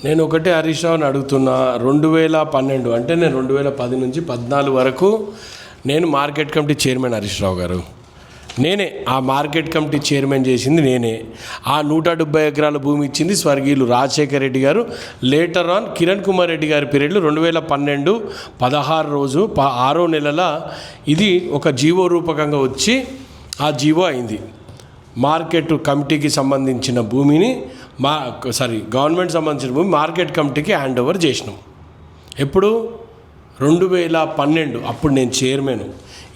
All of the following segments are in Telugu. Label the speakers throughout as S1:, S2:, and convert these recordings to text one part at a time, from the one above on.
S1: నేను ఒకటే హరీష్ రావుని అడుగుతున్నా, 2012 అంటే నేను 2010 నుంచి 14 వరకు నేను market committee chairman Harish Rao గారు. నేనే ఆ మార్కెట్ కమిటీ చైర్మన్ చేసింది నేనే. ఆ 170 ఎకరాల భూమి ఇచ్చింది స్వర్గీయులు రాజశేఖర రెడ్డి గారు. లేటర్ ఆన్ కిరణ్ కుమార్ రెడ్డి గారి పీరియడ్లో 2012 16 రోజు 6వ నెలల ఇది ఒక జీవో రూపకంగా వచ్చి ఆ జీవో అయింది. మార్కెట్ కమిటీకి సంబంధించిన భూమిని గవర్నమెంట్ సంబంధించిన భూమి మార్కెట్ కమిటీకి హ్యాండ్ ఓవర్ చేసినాం. ఎప్పుడు 2012 అప్పుడు నేను చైర్మన్.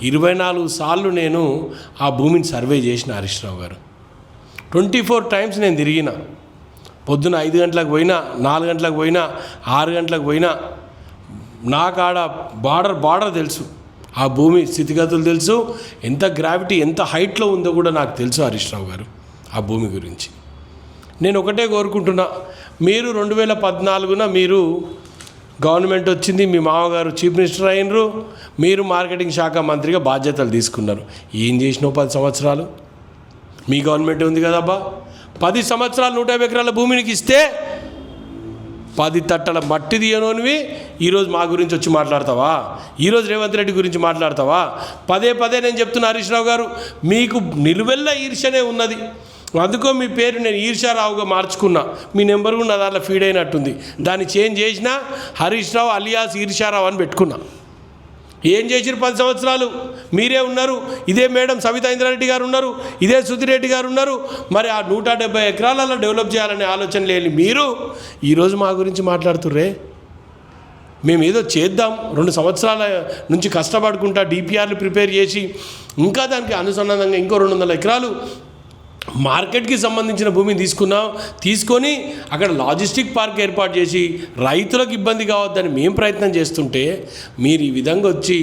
S1: 24 సార్లు నేను ఆ భూమిని సర్వే చేసిన హరీష్ రావు గారు. 24 టైమ్స్ నేను తిరిగిన. పొద్దున 5 గంటలకు పోయినా, 4 గంటలకు పోయినా, 6 గంటలకు పోయినా. నాకు ఆడ బార్డర్ తెలుసు, ఆ భూమి స్థితిగతులు తెలుసు, ఎంత గ్రావిటీ ఎంత హైట్లో ఉందో కూడా నాకు తెలుసు హరీష్ రావు గారు. ఆ భూమి గురించి నేను ఒకటే కోరుకుంటున్నా, మీరు 2014 మీరు గవర్నమెంట్ వచ్చింది, మీ మామగారు చీఫ్ మినిస్టర్ అయినరు, మీరు మార్కెటింగ్ శాఖ మంత్రిగా బాధ్యతలు తీసుకున్నారు. ఏం చేసినావు 10 సంవత్సరాలు? మీ గవర్నమెంట్ ఉంది కదబ్బా. 10 సంవత్సరాలు 150 ఎకరాల భూమికి ఇస్తే 10 తట్టల మట్టి తీయనోనివి ఈరోజు మా గురించి వచ్చి మాట్లాడతావా? ఈరోజు రేవంత్ రెడ్డి గురించి మాట్లాడతావా? పదే నేను చెప్తున్నా హరీష్ రావు గారు, మీకు నిలువెల్ల ఈర్ష్యనే ఉన్నది. అందుకో మీ పేరు నేను ఈర్ష్యారావుగా మార్చుకున్నా. మీ నెంబర్ కూడా నా దాంట్లో ఫీడ్ అయినట్టుంది. దాన్ని చేంజ్ చేసినా హరీష్ రావు అలియాస్ ఈర్ష్యారావు అని పెట్టుకున్నా. ఏం చేసిరు 10 సంవత్సరాలు? మీరే ఉన్నారు, ఇదే మేడం సవితా ఇంద్రారెడ్డి గారు ఉన్నారు, ఇదే సుధీర్ రెడ్డి గారు ఉన్నారు. మరి ఆ 170 ఎకరాలలో డెవలప్ చేయాలనే ఆలోచన లేని మీరు ఈరోజు మా గురించి మాట్లాడుతుర్రే. మేము ఏదో చేద్దాం, 2 సంవత్సరాల నుంచి కష్టపడుకుంటా డిపిఆర్లు ప్రిపేర్ చేసి ఇంకా దానికి అనుసంధానంగా ఇంకో 200 ఎకరాలు మార్కెట్కి సంబంధించిన భూమిని తీసుకొని అక్కడ లాజిస్టిక్ పార్క్ ఏర్పాటు చేసి రైతులకు ఇబ్బంది కావద్దని మేము ప్రయత్నం చేస్తుంటే మీరు ఈ విధంగా వచ్చి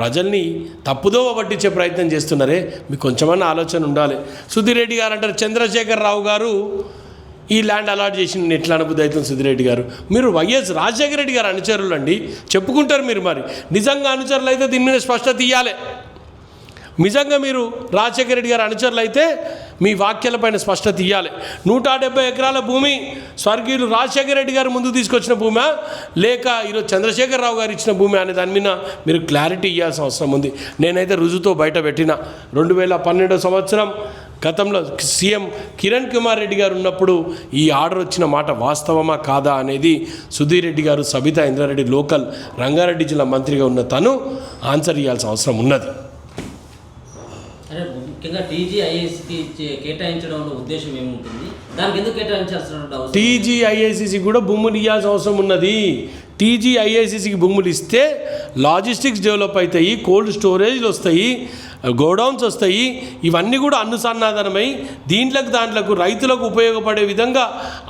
S1: ప్రజల్ని తప్పుదోవ పట్టించే ప్రయత్నం చేస్తున్నారే. మీకు కొంచెమన్నా ఆలోచన ఉండాలి. సుధీర్ రెడ్డి గారు అంటారు, చంద్రశేఖర్ రావు గారు ఈ ల్యాండ్ అలాట్ చేసిన ఎట్లా అనుబుద్ధి అవుతుంది సుధీర్ రెడ్డి గారు? మీరు వైఎస్ రాజశేఖర రెడ్డి గారు అనుచరులు అండి, చెప్పుకుంటారు మీరు. మరి నిజంగా అనుచరులు అయితే దీని మీద స్పష్టత ఇవ్వాలి. నిజంగా మీరు రాజశేఖర రెడ్డి గారు అనుచరులు అయితే మీ వ్యాఖ్యలపైన స్పష్టత ఇవ్వాలి. 170 ఎకరాల భూమి స్వర్గీయులు రాజశేఖర రెడ్డి గారు ముందుకు తీసుకొచ్చిన భూమా, లేక ఈరోజు చంద్రశేఖరరావు గారు ఇచ్చిన భూమి అనే దాని మీద మీరు క్లారిటీ ఇవ్వాల్సిన అవసరం ఉంది. నేనైతే రుజువుతో బయట పెట్టిన 2012 సంవత్సరం గతంలో సీఎం కిరణ్ కుమార్ రెడ్డి గారు ఉన్నప్పుడు ఈ ఆర్డర్ వచ్చిన మాట వాస్తవమా కాదా అనేది సుధీర్ రెడ్డి గారు, సబితా ఇంద్రారెడ్డి లోకల్ రంగారెడ్డి జిల్లా మంత్రిగా ఉన్న తను ఆన్సర్ ఇవ్వాల్సిన అవసరం ఉన్నది.
S2: ముఖ్యంగా టీజీఐఏసీకి కేటాయించడంలో ఉద్దేశం ఏముంటుంది? దానికి ఎందుకు కేటాయించాల్సిన అవసరం?
S1: టీజీఐఏసీకి కూడా భూములు ఇవ్వాల్సిన అవసరం ఉన్నది. టీజీఐఏసీకి భూములు ఇస్తే లాజిస్టిక్స్ డెవలప్ అవుతాయి, కోల్డ్ స్టోరేజ్లు వస్తాయి, గోడౌన్స్ వస్తాయి. ఇవన్నీ కూడా అనుసంధానమై దాంట్లకు రైతులకు ఉపయోగపడే విధంగా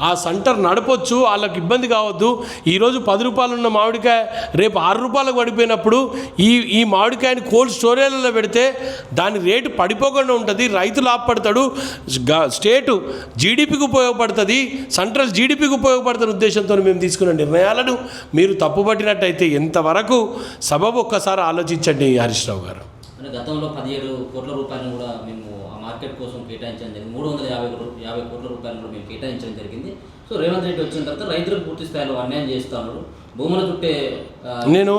S1: ఆ సెంటర్ నడపొచ్చు. వాళ్ళకి ఇబ్బంది కావద్దు. ఈరోజు 10 రూపాయలు ఉన్న మామిడికాయ రేపు 6 రూపాయలకు పడిపోయినప్పుడు ఈ మామిడికాయని కోల్డ్ స్టోరేజ్లలో పెడితే దాని రేటు పడిపోకుండా ఉంటుంది, రైతు లాభపడతాడు, స్టేటు జీడిపికి ఉపయోగపడుతుంది, సెంట్రల్ జీడిపికి ఉపయోగపడుతున్న ఉద్దేశంతో మేము తీసుకున్న నిర్ణయాలను మీరు తప్పుపట్టినట్టయితే ఎంతవరకు సబబు ఒక్కసారి ఆలోచించండి హరీష్ రావు గారు.
S2: గతంలో 17 కోట్ల రూపాయలను కూడా మేము ఆ మార్కెట్ కోసం కేటాయించడం జరిగింది. 350 కోట్ల రూపాయలు కూడా మేము కేటాయించడం జరిగింది. సో రేవంత్ రెడ్డి వచ్చిన తర్వాత రైతులకు పూర్తి స్థాయిలో అన్యాయం చేస్తున్నారు. భూముల చుట్టే
S1: నేను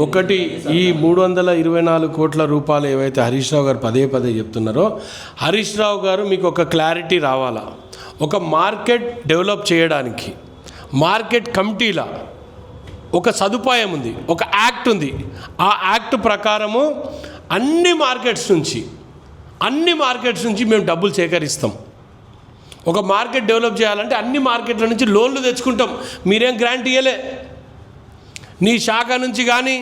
S1: ఒకటి ఈ 324 కోట్ల రూపాయలు ఏవైతే హరీష్ రావు గారు పదే చెప్తున్నారో, హరీష్ రావు గారు మీకు ఒక క్లారిటీ రావాలా. ఒక మార్కెట్ డెవలప్ చేయడానికి మార్కెట్ కమిటీల ఒక సదుపాయం ఉంది, ఒక యాక్ట్ ఉంది. ఆ యాక్ట్ ప్రకారము అన్ని మార్కెట్స్ నుంచి మేము డబ్బులు సేకరిస్తాం. ఒక మార్కెట్ డెవలప్ చేయాలంటే అన్ని మార్కెట్ల నుంచి లోన్లు తెచ్చుకుంటాం. మీరేం గ్రాంట్ ఇవ్వలే. నీ శాఖ నుంచి కానీ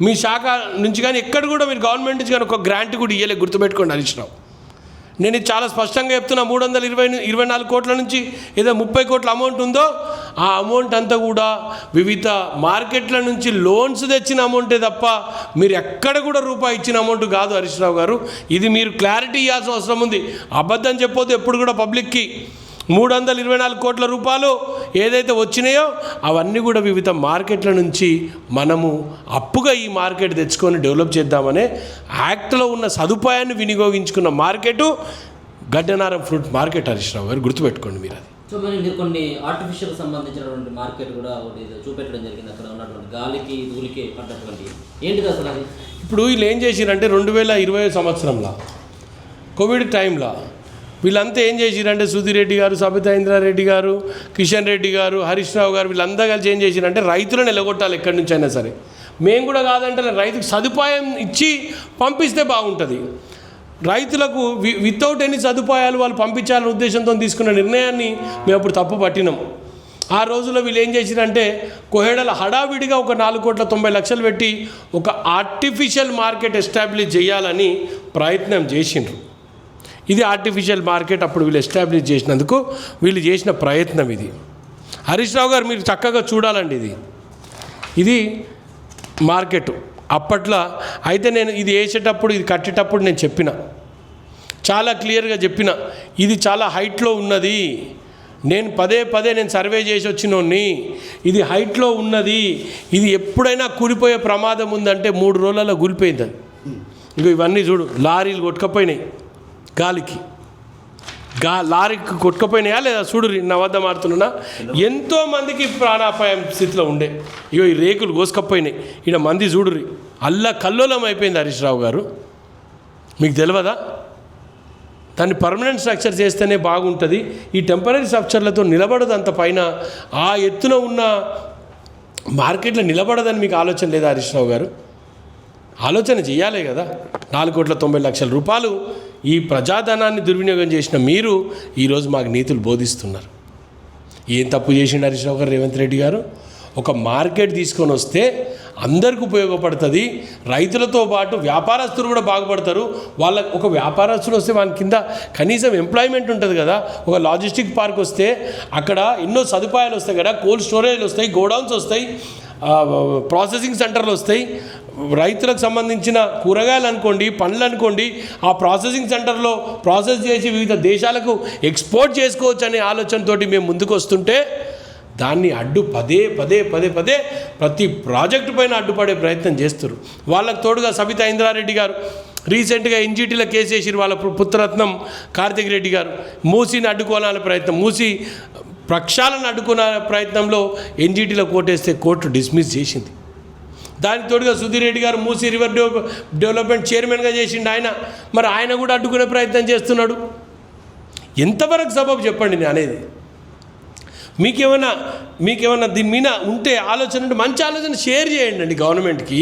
S1: మీ శాఖ నుంచి కానీ ఎక్కడ కూడా మీరు గవర్నమెంట్ నుంచి కానీ ఒక గ్రాంట్ కూడా ఇవ్వలే. గుర్తుపెట్టుకోండి హరీష్ రావు. నేను ఇది చాలా స్పష్టంగా చెప్తున్నా. 324 కోట్ల నుంచి ఏదో 30 కోట్ల అమౌంట్ ఉందో ఆ అమౌంట్ అంతా కూడా వివిధ మార్కెట్ల నుంచి లోన్స్ తెచ్చిన అమౌంటే తప్ప మీరు ఎక్కడ కూడా రూపాయి ఇచ్చిన అమౌంట్ కాదు హరీష్ రావు గారు. ఇది మీరు క్లారిటీ ఇవ్వాల్సిన అవసరం ఉంది. అబద్ధం చెప్పొద్దు ఎప్పుడు కూడా పబ్లిక్కి. 324 కోట్ల రూపాయలు ఏదైతే వచ్చినాయో అవన్నీ కూడా వివిధ మార్కెట్ల నుంచి మనము అప్పుగా ఈ మార్కెట్ తెచ్చుకొని డెవలప్ చేద్దామనే యాక్ట్లో ఉన్న సదుపాయాన్ని వినియోగించుకున్న market Gaddiannaram fruit market Harish Rao గారు. గుర్తుపెట్టుకోండి మీరు అది.
S2: సో మరి మీరు కొన్ని ఆర్టిఫిషియల్ సంబంధించినటువంటి మార్కెట్ కూడా ఒకటి చూపెట్టడం జరిగింది, అక్కడ ఉన్నటువంటి గాలికి ధూళికి పడ్డటువంటి ఏంటిది అసలు అది?
S1: ఇప్పుడు వీళ్ళు ఏం చేసిరంటే 2020 సంవత్సరంలో కోవిడ్ టైంలో వీళ్ళంతా ఏం చేసిరంటే సుధీర్ రెడ్డి గారు, సబితా ఇంద్రారెడ్డి గారు, కిషన్ రెడ్డి గారు, హరీష్ రావు గారు వీళ్ళంతా కలిసి ఏం చేసిరంటే రైతులను నిలగొట్టాలి ఎక్కడి నుంచి అయినా సరే. మేము కూడా కాదంటే రైతుకు సదుపాయం ఇచ్చి పంపిస్తే బాగుంటుంది. రైతులకు వితౌట్ ఎనీ సదుపాయాలు వాళ్ళు పంపించాలనే ఉద్దేశంతో తీసుకున్న నిర్ణయాన్ని మేము అప్పుడు తప్పు పట్టినాం. ఆ రోజుల్లో వీళ్ళు ఏం చేసిరంటే కోహెడల హడావిడిగా ఒక 4,90,00,000 పెట్టి ఒక ఆర్టిఫిషియల్ మార్కెట్ ఎస్టాబ్లిష్ చేయాలని ప్రయత్నం చేసిండ్రు. ఇది ఆర్టిఫిషియల్ మార్కెట్ అప్పుడు వీళ్ళు ఎస్టాబ్లిష్ చేసినందుకు వీళ్ళు చేసిన ప్రయత్నం ఇది. హరీష్ రావు గారు మీరు చక్కగా చూడాలండి, ఇది మార్కెట్ అప్పట్లో. అయితే నేను ఇది వేసేటప్పుడు ఇది కట్టేటప్పుడు నేను చెప్పిన, చాలా క్లియర్గా చెప్పిన, ఇది చాలా హైట్లో ఉన్నది. నేను పదే నేను సర్వే చేసి వచ్చినోన్ని, ఇది హైట్లో ఉన్నది, ఇది ఎప్పుడైనా కూలిపోయే ప్రమాదం ఉందంటే 3 రోజులలో కూలిపోయింది. ఇంకో ఇవన్నీ చూడు, లారీలు కొట్టుకపోయినాయి గాలికి, లారీకి కొట్టుకపోయినాయా లేదా చూడు, నా వద్ద మారుతున్నా. ఎంతోమందికి ప్రాణాపాయం స్థితిలో ఉండే, ఇగో ఈ రేకులు కోసుకపోయినాయి. ఈడ మంది చూడుర్రి, కల్లోలం అయిపోయింది. హరీష్ రావు గారు మీకు తెలియదా? దాన్ని పర్మనెంట్ స్ట్రక్చర్ చేస్తేనే బాగుంటుంది. ఈ టెంపరీ స్ట్రక్చర్లతో నిలబడదు, అంత పైన ఆ ఎత్తున ఉన్న మార్కెట్లో నిలబడదని మీకు ఆలోచన లేదా హరీష్ రావు గారు? ఆలోచన చేయాలి కదా. 4,90,00,000 రూపాయలు ఈ ప్రజాధనాన్ని దుర్వినియోగం చేసిన మీరు ఈరోజు మాకు నీతులు బోధిస్తున్నారు. ఏం తప్పు చేసిండు హరీష్ రావు గారు? రేవంత్ రెడ్డి గారు ఒక మార్కెట్ తీసుకొని వస్తే అందరికి ఉపయోగపడుతుంది, రైతులతో పాటు వ్యాపారస్తులు కూడా బాగుపడతారు. వాళ్ళకి ఒక వ్యాపారస్తులు వస్తే వాళ్ళ కింద కనీసం ఎంప్లాయ్మెంట్ ఉంటుంది కదా. ఒక లాజిస్టిక్ పార్క్ వస్తే అక్కడ ఎన్నో సదుపాయాలు వస్తాయి కదా, కోల్డ్ స్టోరేజ్లు వస్తాయి, గోడౌన్స్ వస్తాయి, ప్రాసెసింగ్ సెంటర్లు వస్తాయి. రైతులకు సంబంధించిన కూరగాయలు అనుకోండి, పండ్లు అనుకోండి, ఆ ప్రాసెసింగ్ సెంటర్లో ప్రాసెస్ చేసి వివిధ దేశాలకు ఎక్స్పోర్ట్ చేసుకోవచ్చు అనే ఆలోచనతోటి మేము ముందుకు వస్తుంటే దాన్ని పదే ప్రతి ప్రాజెక్టు పైన అడ్డుపడే ప్రయత్నం చేస్తారు. వాళ్ళకు తోడుగా సబితా ఇంద్రారెడ్డి గారు రీసెంట్గా ఎన్జిటీలో కేసు వేసిరు, వాళ్ళ పుత్రరత్నం కార్తిక్ రెడ్డి గారు. మూసీని అడ్డుకోవాలనే ప్రయత్నం, మూసీ ప్రక్షాళన అడ్డుకునే ప్రయత్నంలో ఎన్జిటీలో కోటేస్తే కోర్టు డిస్మిస్ చేసింది. దానికి తోడుగా సుధీర్ రెడ్డి గారు మూసీ రివర్ డెవలప్మెంట్ చైర్మన్గా చేసిండు ఆయన. మరి ఆయన కూడా అడ్డుకునే ప్రయత్నం చేస్తున్నాడు. ఎంతవరకు సబబు చెప్పండి నేను అనేది. మీకేమన్నా దీని మీద ఉంటే ఆలోచన ఉంటే మంచి ఆలోచన షేర్ చేయండి గవర్నమెంట్కి.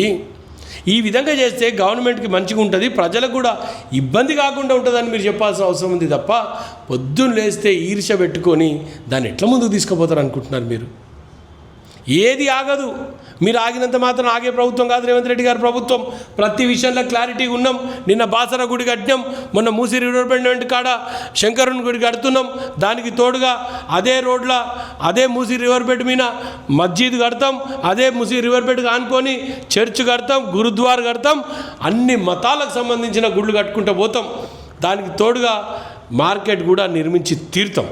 S1: ఈ విధంగా చేస్తే గవర్నమెంట్కి మంచిగా ఉంటుంది, ప్రజలకు కూడా ఇబ్బంది కాకుండా ఉంటుందని మీరు చెప్పాల్సిన అవసరం ఉంది తప్ప పొద్దున్న లేస్తే ఈర్ష్య పెట్టుకొని దాన్ని ఎట్లా ముందుకు తీసుకుపోతారు అనుకుంటున్నారు మీరు? ఏది ఆగదు. మీరు ఆగినంత మాత్రం ఆగే ప్రభుత్వం కాదు రేవంత్ రెడ్డి గారి ప్రభుత్వం. ప్రతి విషయంలో క్లారిటీగా ఉన్నాం. నిన్న బాసర గుడి కట్టినాం, మొన్న మూసీ రివర్బెంట్ కాడ శంకరుని గుడి కడుతున్నాం. దానికి తోడుగా అదే రోడ్ల అదే మూసీ రివర్బెడ్ మీద మస్జిద్ కడతాం, అదే మూసీ రివర్బెడ్ ఆనుకొని చర్చ్ కడతాం, గురుద్వార్ కడతాం, అన్ని మతాలకు సంబంధించిన గుళ్ళు కట్టుకుంటూ పోతాం. దానికి తోడుగా మార్కెట్ కూడా నిర్మించి తీరుతాం.